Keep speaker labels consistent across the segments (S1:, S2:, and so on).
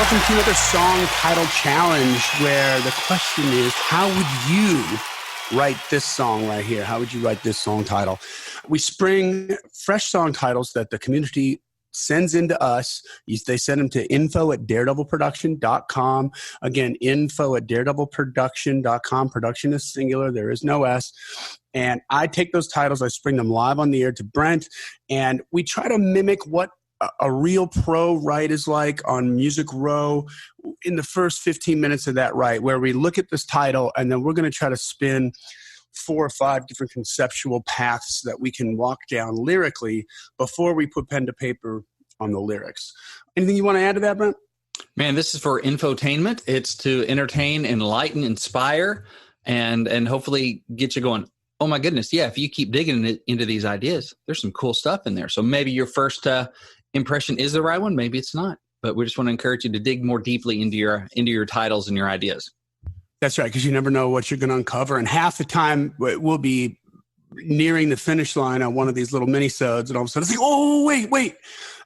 S1: welcome to another song title challenge where the question is, how would you write this song right here? How would you write this song title? We spring fresh song titles that the community sends into us. They send them to info@daredevilproduction.com. Again, info@daredevilproduction.com. Production is singular. There is no S. And I take those titles, I spring them live on the air to Brent, and we try to mimic what a real pro write is like on Music Row in the first 15 minutes of that write, where we look at this title and then we're going to try to spin 4 or 5 different conceptual paths that we can walk down lyrically before we put pen to paper on the lyrics. Anything you want to add to that, Brent?
S2: Man, this is for infotainment. It's to entertain, enlighten, inspire, and hopefully get you going, oh my goodness, yeah, if you keep digging into these ideas, there's some cool stuff in there. So maybe your first impression is the right one, maybe it's not. But we just want to encourage you to dig more deeply into your titles and your ideas. That's right, because you never know what you're going to uncover. And half the time we'll be nearing the finish line on one of these little mini-sodes, and all of a sudden it's like, oh, wait.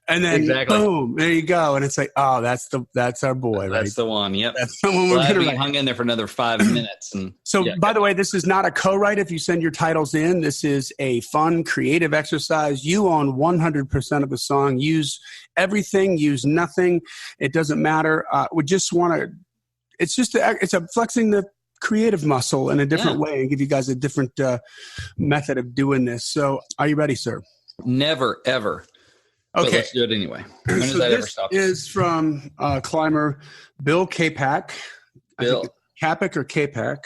S2: And then boom, there you go. And it's like, oh, that's our boy, right? That's the one, yep. That's someone we're going to hung in there for another 5 minutes. And so, by the way, this is not a co-write if you send your titles in. This is a fun, creative exercise. You own 100% of the song. Use everything, use nothing. It doesn't matter. We just want to, it's a flexing the creative muscle in a different way and give you guys a different method of doing this. So are you ready, sir? Never, ever. Okay. But let's do it anyway. When does that ever stop? This is from climber Bill Capac. Bill. Capac or Capac?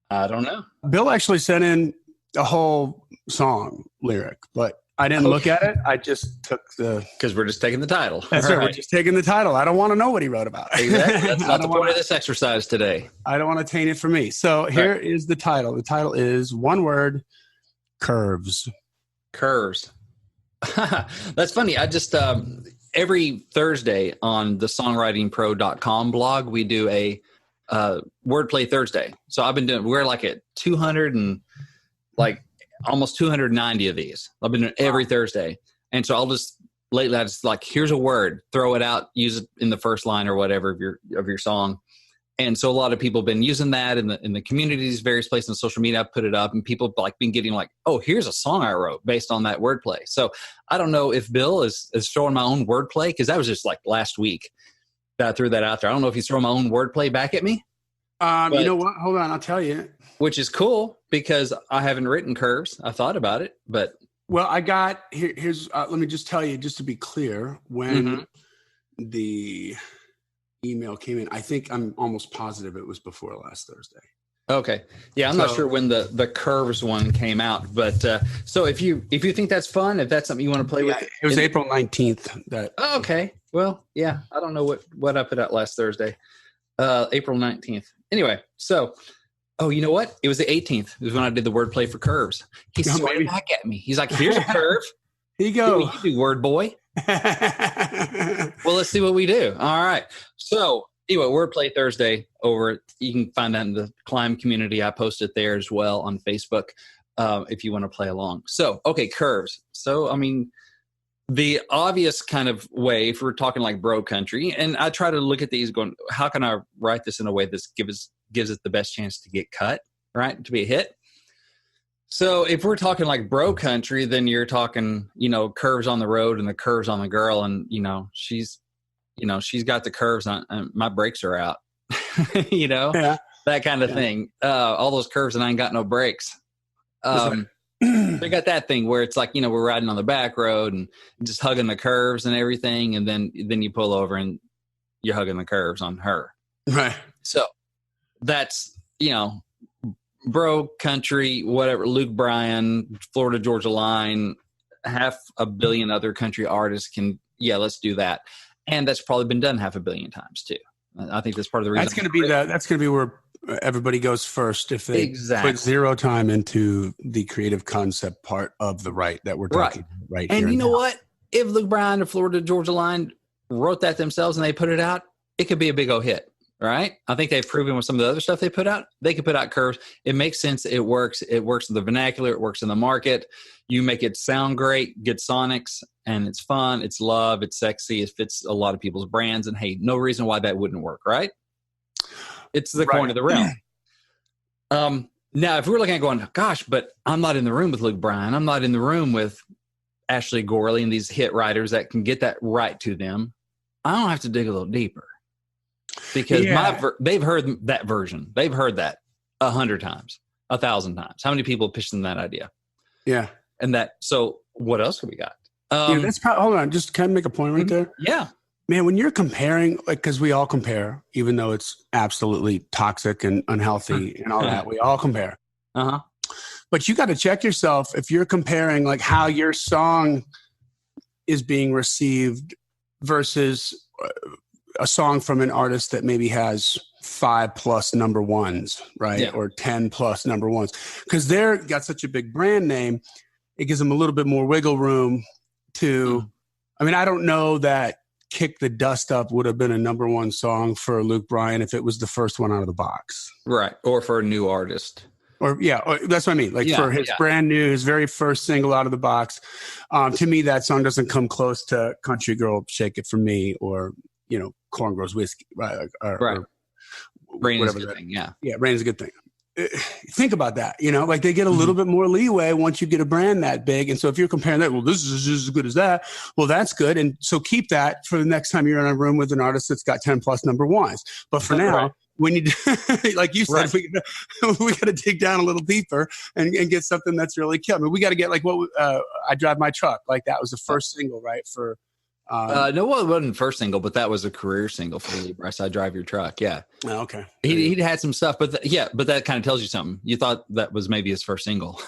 S2: I don't know. Bill actually sent in a whole song lyric, but I didn't look at it. I just took because we're just taking the title. That's right. We're just taking the title. I don't want to know what he wrote about. Exactly. That's not the point of this exercise today. I don't want to taint it for me. So here is the title. The title is one word, curves. Curves. That's funny. I just every Thursday on the songwritingpro.com blog, we do a wordplay Thursday. So I've been doing, we're like at 200 and like almost 290 of these. I've been doing every Thursday. And so lately I just like, here's a word, throw it out, use it in the first line or whatever of your song. And so a lot of people have been using that in the communities, various places on social media. I've put it up and people like been getting like, oh, here's a song I wrote based on that wordplay. So I don't know if Bill is throwing my own wordplay, because that was just like last week that I threw that out there. I don't know if he's throwing my own wordplay back at me. You know what? Hold on. I'll tell you. Which is cool because I haven't written curves. I thought about it, but. Well, I got, here's, let me just tell you, just to be clear, when the email came in, I think I'm almost positive it was before last Thursday. Okay. Yeah, I'm not sure when the curves one came out, but so if you think that's fun, if that's something you want to play with. It was April 19th. Okay. Well, yeah, I don't know what I put out last Thursday. April 19th. Anyway, so you know what? It was the 18th. It was when I did the wordplay for curves. He's sweating back at me. He's like, here's a curve. Here you go. You do, word boy. Well, let's see what we do. All right. So anyway, Wordplay Thursday you can find that in the C.L.I.M.B community. I post it there as well on Facebook if you want to play along. So, okay, curves. So, I mean, the obvious kind of way, if we're talking like bro country, and I try to look at these going, how can I write this in a way that gives it the best chance to get cut, right? To be a hit. So if we're talking like bro country, then you're talking, curves on the road and the curves on the girl. And, she's got the curves on, and my brakes are out, that kind of thing. All those curves and I ain't got no brakes. They got that thing where it's like, we're riding on the back road and just hugging the curves and everything. And then you pull over and you're hugging the curves on her. Right. So that's, bro country, whatever, Luke Bryan, Florida Georgia Line, 500 million other country artists let's do that. And that's probably been done 500 million times too. I think that's part of the reason. That's going to be where everybody goes first if they put zero time into the creative concept part of the write that we're talking right here. And you know what? If Luke Bryan or Florida Georgia Line wrote that themselves and they put it out, it could be a big old hit. right? I think they've proven with some of the other stuff they put out, they can put out curves. It makes sense. It works. It works in the vernacular. It works in the market. You make it sound great, good sonics, and it's fun. It's love. It's sexy. It fits a lot of people's brands. And hey, no reason why that wouldn't work, right? It's the coin of the realm. Now, if we're looking at going, gosh, but I'm not in the room with Luke Bryan. I'm not in the room with Ashley Gorley and these hit writers that can get that right to them. I don't have to dig a little deeper because they've heard that version. They've heard that 100 times, 1,000 times. How many people pitched them that idea?
S1: Yeah.
S2: And that, so what else have we got?
S1: That's probably, hold on, just kind of make a point right there.
S2: Yeah.
S1: Man, when you're comparing, like, because we all compare, even though it's absolutely toxic and unhealthy and all that, we all compare.
S2: Uh-huh.
S1: But you got to check yourself if you're comparing like how your song is being received versus a song from an artist that maybe has 5+ number ones, right?
S2: Yeah.
S1: Or 10+ number ones. Because they're got such a big brand name, it gives them a little bit more wiggle room to, I mean, I don't know that Kick the Dust Up would have been a number one song for Luke Bryan if it was the first one out of the box.
S2: Right. Or for a new artist.
S1: Or that's what I mean. Like for his brand new, his very first single out of the box. To me, that song doesn't come close to Country Girl, Shake It For Me, or, Corn Grows Whiskey. Right. Or
S2: Rain is a good thing. Yeah.
S1: Yeah. Rain is a good thing. Think about that, like they get a little bit more leeway once you get a brand that big. And so if you're comparing that, well, this is just as good as that. Well, that's good. And so keep that for the next time you're in a room with an artist that's got 10+ number ones. But for now, we need to, like you said, we got to dig down a little deeper and get something that's really killed. I mean, we got to get like I Drive My Truck. Like that was the first single, right? For
S2: no, it wasn't first single, but that was a career single for Lee Brice. I Drive Your Truck. Yeah.
S1: Oh, okay.
S2: He'd had some stuff, but but that kind of tells you something. You thought that was maybe his first single.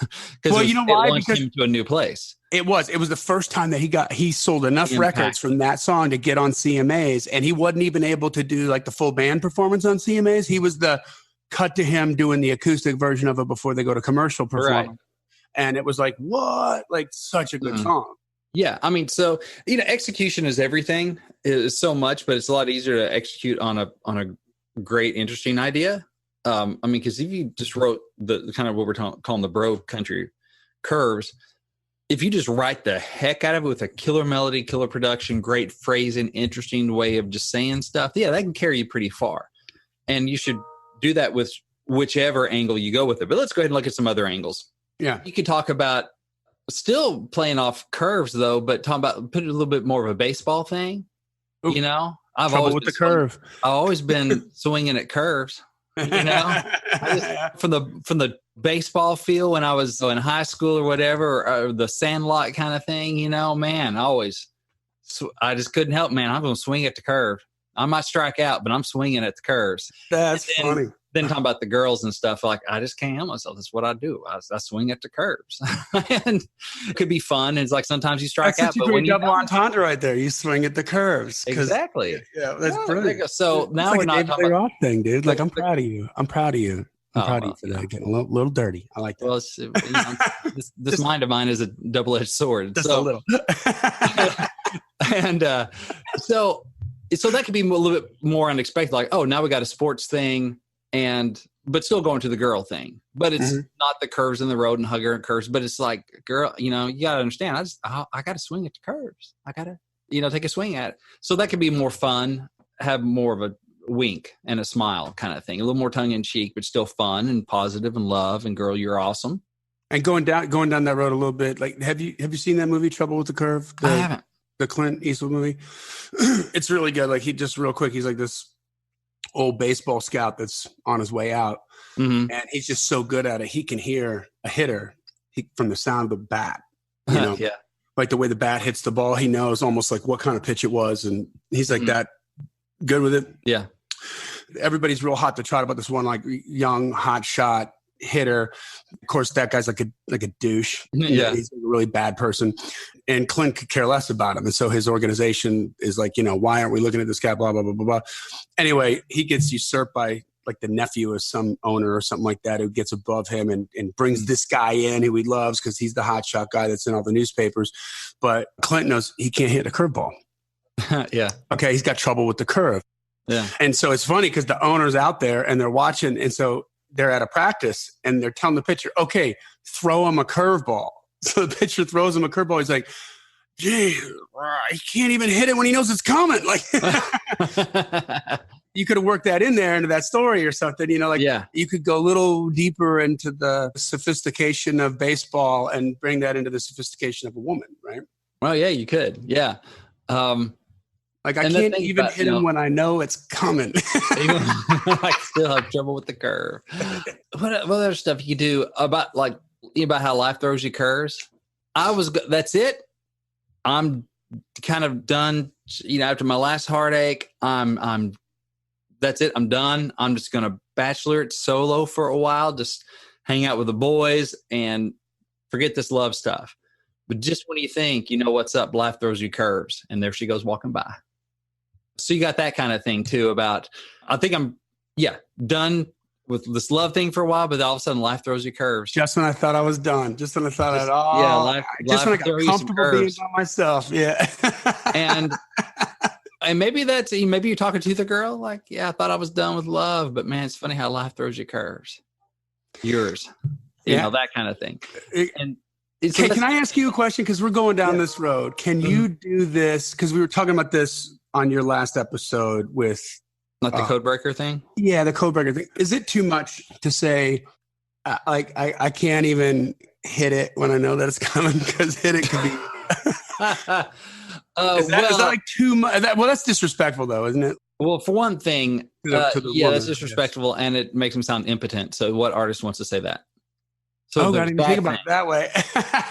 S1: Well, you know why?
S2: It launched him to a new place.
S1: It was the first time that he sold enough records from that song to get on CMAs, and he wasn't even able to do like the full band performance on CMAs. He was the cut to him doing the acoustic version of it before they go to commercial performance. Right. And it was like, what? Like such a good song.
S2: Yeah. I mean, so, execution is everything. It's so much, but it's a lot easier to execute on a great, interesting idea. I mean, because if you just wrote the kind of what we're calling the bro country curves, if you just write the heck out of it with a killer melody, killer production, great phrasing, interesting way of just saying stuff, that can carry you pretty far. And you should do that with whichever angle you go with it. But let's go ahead and look at some other angles.
S1: Yeah.
S2: You could talk about still playing off curves though, but talking about put it a little bit more of a baseball thing.
S1: Oop.
S2: I've always
S1: with the curve.
S2: I've always been swinging at curves. From the baseball field when I was in high school or whatever, or the Sandlot kind of thing. Man, I just couldn't help. Man, I'm going to swing at the curve. I might strike out, but I'm swinging at the curves.
S1: That's funny.
S2: Then talking about the girls and stuff, like I just can't help myself. That's what I do. I swing at the curves, and it could be fun. It's like sometimes you strike out, but when you
S1: double entendre right there, you swing at the curves.
S2: Exactly.
S1: Yeah, that's brilliant.
S2: So now
S1: it's
S2: we're
S1: like
S2: not talking about
S1: thing, dude. Like I'm proud of you. I'm proud of you. I'm proud of you for that. Getting a little dirty. I like that.
S2: Well, this mind of mine is a double-edged sword.
S1: Just a little.
S2: And so that could be a little bit more unexpected. Like, oh, now we got a sports thing. But still going to the girl thing, but it's not the curves in the road and hugger and curves, but it's like, girl, you got to understand. I got to swing at the curves. I got to, take a swing at it. So that could be more fun, have more of a wink and a smile kind of thing, a little more tongue in cheek, but still fun and positive and love and girl, you're awesome.
S1: And going down that road a little bit, like, have you seen that movie Trouble with the Curve?
S2: I haven't.
S1: The Clint Eastwood movie. It's really good. Like he's like this old baseball scout that's on his way out, and he's just so good at it. He can hear a hitter from the sound of the bat,
S2: yeah,
S1: like the way the bat hits the ball. He knows almost like what kind of pitch it was, and he's like that good with it.
S2: Yeah,
S1: everybody's real hot to trot about this one like young hot shot hitter. Of course, that guy's like a douche.
S2: Yeah,
S1: he's a really bad person, and Clint could care less about him. And so his organization is like, why aren't we looking at this guy? Blah blah blah blah blah. Anyway, he gets usurped by like the nephew of some owner or something like that who gets above him and brings this guy in who he loves because he's the hotshot guy that's in all the newspapers. But Clint knows he can't hit a curveball.
S2: Yeah.
S1: Okay, he's got trouble with the curve.
S2: Yeah.
S1: And so it's funny because the owner's out there and they're watching. And so they're at a practice and they're telling the pitcher, okay, throw him a curveball. So the pitcher throws him a curveball. He's like, gee, he can't even hit it when he knows it's coming. Like, you could have worked that in there into that story or something, you could go a little deeper into the sophistication of baseball and bring that into the sophistication of a woman, right?
S2: Well, yeah, you could. Yeah.
S1: Like I can't even hit him when I know it's coming.
S2: I still have trouble with the curve. What other stuff you do about how life throws you curves? That's it. I'm kind of done. After my last heartache, that's it. I'm done. I'm just going to bachelor it solo for a while, just hang out with the boys and forget this love stuff. But just when you think, what's up, life throws you curves. And there she goes walking by. So you got that kind of thing too I think I'm, done with this love thing for a while, but all of a sudden life throws you curves.
S1: Just when I thought I was done. Just when I thought
S2: life
S1: when I got comfortable being by myself. Yeah.
S2: and maybe maybe you're talking to the girl like, I thought I was done with love, but man, it's funny how life throws you curves. Yours. That kind of thing.
S1: Can I ask you a question? Because we're going down this road. Can you do this? Because we were talking about this on your last episode with
S2: the code breaker thing.
S1: Yeah, the code breaker thing. Is it too much to say? I can't even hit it when I know that it's coming because hit it could be. Is that like too much? That's disrespectful, though, isn't it?
S2: Well, for one thing, that's disrespectful, and it makes him sound impotent. So, what artist wants to say that? So,
S1: I didn't think about it that way.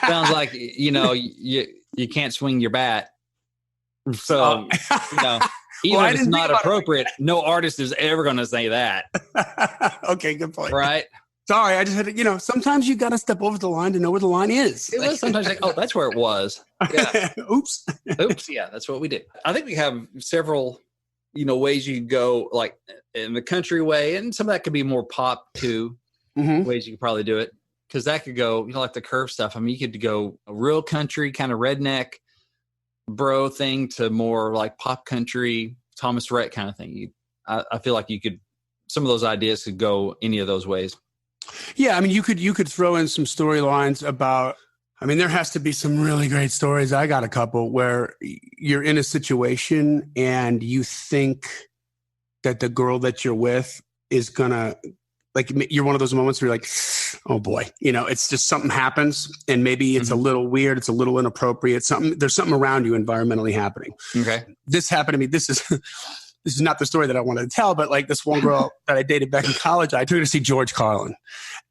S2: Sounds like you can't swing your bat. So, even if it's not appropriate, no artist is ever going to say that.
S1: Okay, good point.
S2: Right?
S1: Sorry, I just had to, sometimes you got to step over the line to know where the line is.
S2: It was sometimes like, oh, that's where it was. Yeah.
S1: Oops.
S2: Yeah, that's what we did. I think we have several, ways you could go, like in the country way, and some of that could be more pop too. Mm-hmm. Ways you could probably do it. Because that could go, like the curve stuff. I mean, you could go a real country kind of redneck bro thing to more like pop country, Thomas Rhett kind of thing. I feel like some of those ideas could go any of those ways.
S1: Yeah, I mean, you could throw in some storylines about. I mean, there has to be some really great stories. I got a couple where you're in a situation and you think that the girl that you're with is gonna. Like you're one of those moments where you're like, oh boy, it's just something happens and maybe it's a little weird. It's a little inappropriate. There's something around you environmentally happening.
S2: Okay.
S1: This happened to me. This is not the story that I wanted to tell, but like this one girl that I dated back in college, I took her to see George Carlin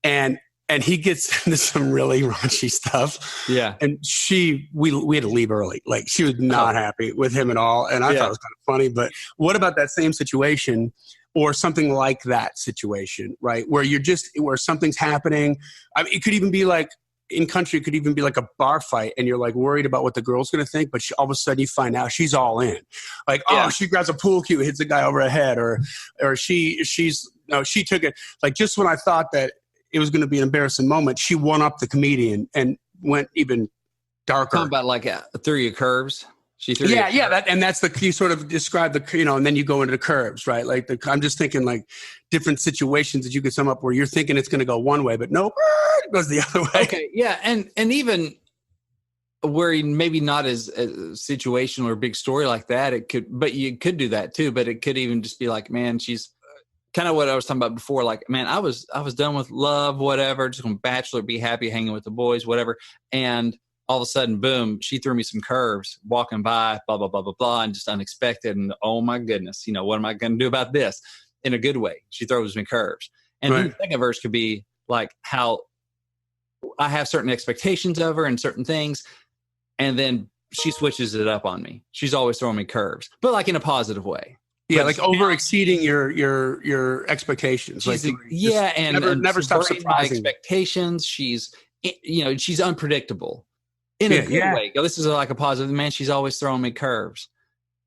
S1: and he gets into some really raunchy stuff.
S2: Yeah.
S1: And we had to leave early. Like she was not happy with him at all. And I thought it was kind of funny, but what about that same situation? Or something like that situation, right? Where something's happening. I mean, it could even be like in country, it could even be like a bar fight and you're like worried about what the girl's going to think, but all of a sudden you find out she's all in. Like, she grabs a pool cue, hits the guy over the head, or she took it. Like just when I thought that it was going to be an embarrassing moment, she won up the comedian and went even darker.
S2: Talking about like through your curves.
S1: That's you sort of describe the, and then you go into the curves, right? Like I'm just thinking like different situations that you could sum up where you're thinking it's going to go one way, but nope, it goes the other way.
S2: Okay. Yeah. And even where maybe not as a situational or big story like that, but you could do that too, but it could even just be like, man, she's kind of what I was talking about before. Like, man, I was done with love, whatever, just going to bachelor, be happy, hanging with the boys, whatever. And all of a sudden, boom, she threw me some curves walking by, blah, blah, blah, blah, blah, and just unexpected. And oh my goodness, what am I going to do about this? In a good way. She throws me curves. And then the second verse could be like how I have certain expectations of her and certain things. And then she switches it up on me. She's always throwing me curves, but like in a positive way.
S1: Yeah, like over exceeding your expectations. Like,
S2: and
S1: never stop surprising
S2: my expectations. She's unpredictable. In a good way. This is like a positive. Man, she's always throwing me curves.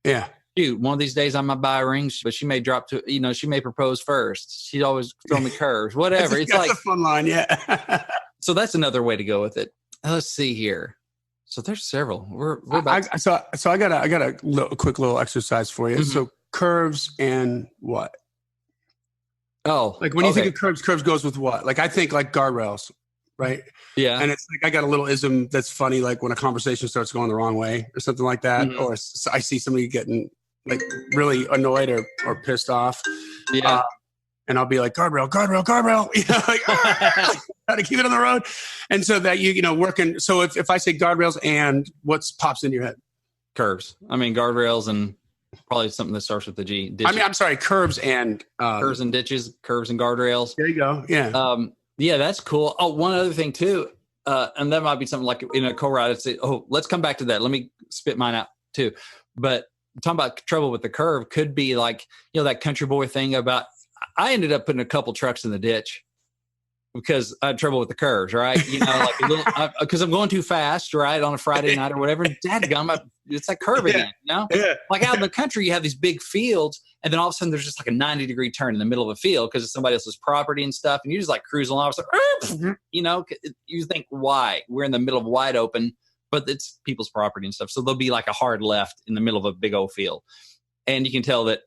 S1: Yeah.
S2: Dude, one of these days I might buy a ring, but she may drop to, she may propose first. She's always throwing me curves, whatever.
S1: That's like a fun line, yeah.
S2: So that's another way to go with it. Let's see here. So there's several. We're about
S1: so I got a quick little exercise for you. Mm-hmm. So curves and what?
S2: Oh,
S1: Like when you think of curves goes with what? Like I think like guardrails, right?
S2: Yeah.
S1: And it's like I got a little ism that's funny, like when a conversation starts going the wrong way or something like that, or I see somebody getting like really annoyed or pissed off.
S2: Yeah.
S1: And I'll be like, guardrail, guardrail, guardrail, like, how to keep it on the road. And so that working. So if I say guardrails and what pops into your head?
S2: Curves. I mean, guardrails and probably something that starts with the G. Ditches.
S1: I'm sorry, curves and
S2: curves and ditches, curves and guardrails.
S1: There you go. Yeah.
S2: Yeah, that's cool. Oh, one other thing too, and that might be something like in a co-write. I'd say, let's come back to that. Let me spit mine out too. But talking about trouble with the curve could be like, that country boy thing about, I ended up putting a couple trucks in the ditch because I had trouble with the curves, right? Like a little, because I'm going too fast, right, on a Friday night or whatever. Dadgum, it's that curve again, Yeah. Like out in the country, you have these big fields, and then all of a sudden there's just like a 90-degree turn in the middle of a field because it's somebody else's property and stuff, and you just like cruising along. It's like, you think, why? We're in the middle of wide open, but it's people's property and stuff. So there'll be like a hard left in the middle of a big old field, and you can tell that,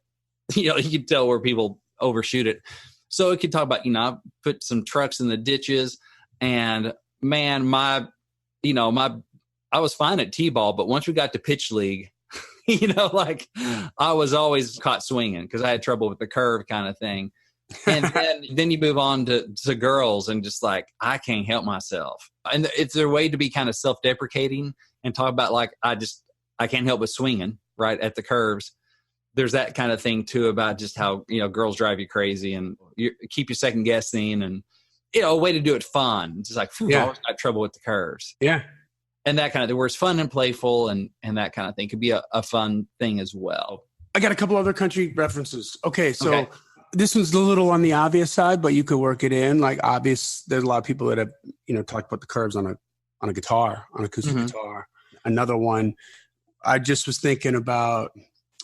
S2: you can tell where people overshoot it. So it could talk about, I put some trucks in the ditches, and man, I was fine at T-ball, but once we got to pitch league, I was always caught swinging because I had trouble with the curve kind of thing. And then you move on to girls and just like, I can't help myself. And it's their way to be kind of self-deprecating and talk about like, I can't help but swinging right at the curves. There's that kind of thing too about just how, girls drive you crazy and you keep you second guessing and, a way to do it fun. It's just like, I always got trouble with the curves.
S1: Yeah.
S2: And that kind of thing where it's fun and playful and that kind of thing could be a fun thing as well.
S1: I got a couple other country references. Okay. So this one's a little on the obvious side, but you could work it in. Like obvious, there's a lot of people that have, talked about the curves on a guitar, on acoustic guitar. Another one, I just was thinking about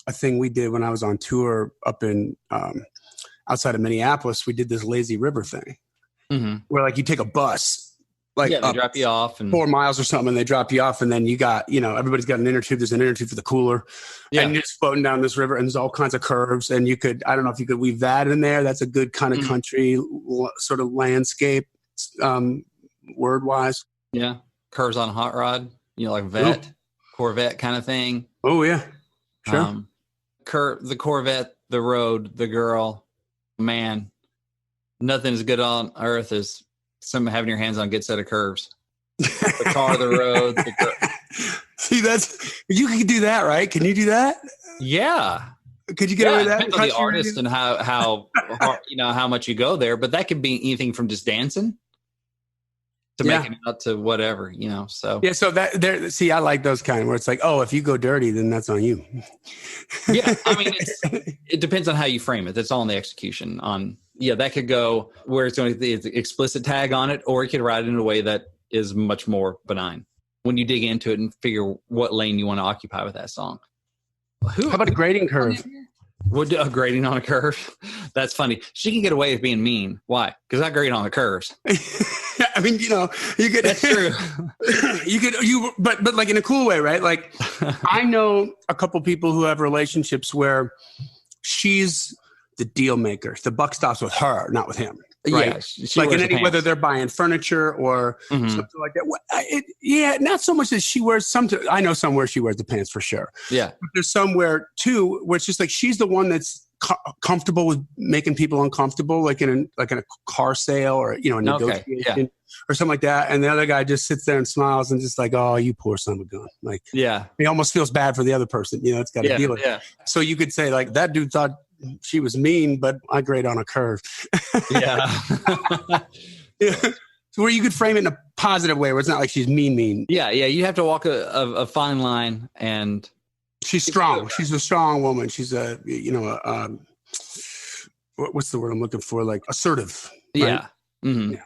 S1: a thing we did when I was on tour up in outside of Minneapolis. We did this lazy river thing where like you take a bus, like
S2: they drop you off and
S1: 4 miles or something, and they drop you off, and then you got everybody's got an inner tube. There's an inner tube for the cooler, and you're just floating down this river, and there's all kinds of curves, and I don't know if you could weave that in there. That's a good kind of country sort of landscape, word wise.
S2: Yeah, curves on a hot rod, like Corvette kind of thing.
S1: Oh yeah, sure.
S2: The Corvette, the road, the girl, man, nothing as good on earth as having your hands on a good set of curves. The car, the road, the girl.
S1: See, you can do that, right? Can you do that?
S2: Yeah.
S1: Could you get away with that?
S2: Depends on the artist and how how much you go there, but that could be anything from just dancing to making out to whatever, so. Yeah,
S1: so I like those kind where it's like, if you go dirty, then that's on you.
S2: Yeah, I mean, it depends on how you frame it. That's all in the execution on, that could go where it's going to be the explicit tag on it, or you could write it in a way that is much more benign when you dig into it and figure what lane you want to occupy with that song.
S1: How about a grading curve?
S2: Would a grading on a curve? That's funny. She can get away with being mean. Why? Because I grade on the curves.
S1: I mean, you could.
S2: That's true.
S1: But like in a cool way, right? Like I know a couple people who have relationships where she's the deal maker. The buck stops with her, not with him. Right? Yeah, she like whether they're buying furniture or something like that. Not so much that she wears some. I know somewhere she wears the pants for sure.
S2: Yeah,
S1: but there's somewhere too where it's just like she's the one that's comfortable with making people uncomfortable, like in a car sale or a negotiation or something like that. And the other guy just sits there and smiles and just like, oh, you poor son of a gun. Like, he almost feels bad for the other person. It's got to deal with it. So you could say like that dude thought she was mean, but I grade on a curve.
S2: Yeah.
S1: So where you could frame it in a positive way where it's not like she's mean.
S2: Yeah. You have to walk a fine line, and
S1: she's strong. She's a strong woman. She's what's the word I'm looking for? Like assertive. Right?
S2: Yeah. Mm-hmm. Yeah.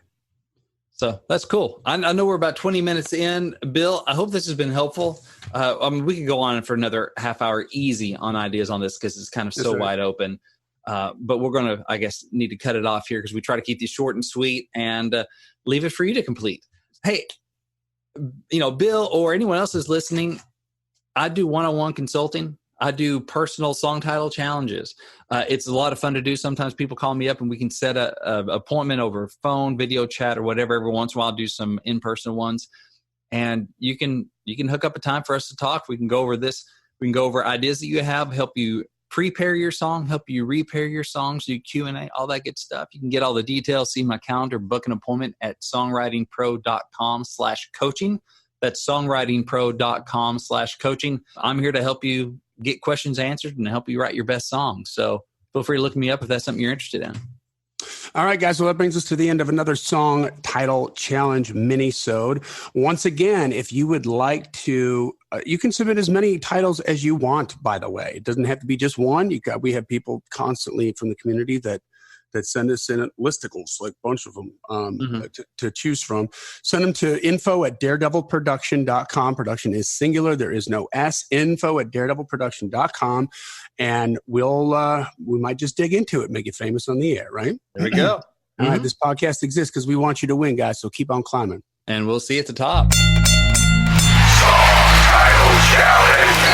S2: So that's cool. I know we're about 20 minutes in. Bill, I hope this has been helpful. We could go on for another half hour easy on ideas on this because it's kind of so wide open. But we're going to, I guess, need to cut it off here because we try to keep these short and sweet and leave it for you to complete. Hey, Bill or anyone else is listening, I do one-on-one consulting. I do personal song title challenges. It's a lot of fun to do. Sometimes people call me up and we can set a appointment over phone, video chat, or whatever. Every once in a while, I'll do some in-person ones. And you can hook up a time for us to talk. We can go over this. We can go over ideas that you have, help you prepare your song, help you repair your songs, do Q&A, all that good stuff. You can get all the details, see my calendar, book an appointment at songwritingpro.com/coaching. That's songwritingpro.com/coaching. I'm here to help you get questions answered and help you write your best song. So feel free to look me up if that's something you're interested in.
S1: All right, guys. Well, that brings us to the end of another song title challenge mini-sode. Once again, if you would like to, you can submit as many titles as you want, by the way. It doesn't have to be just one. We have people constantly from the community that send us in listicles, like a bunch of them to choose from. Send them to info@daredevilproduction.com. Production is singular. There is no S. info@daredevilproduction.com. And we might just dig into it, make it famous on the air, right?
S2: There we go.
S1: All right, this podcast exists because we want you to win, guys. So keep on climbing.
S2: And we'll see you at the top.
S3: Song Title Challenge.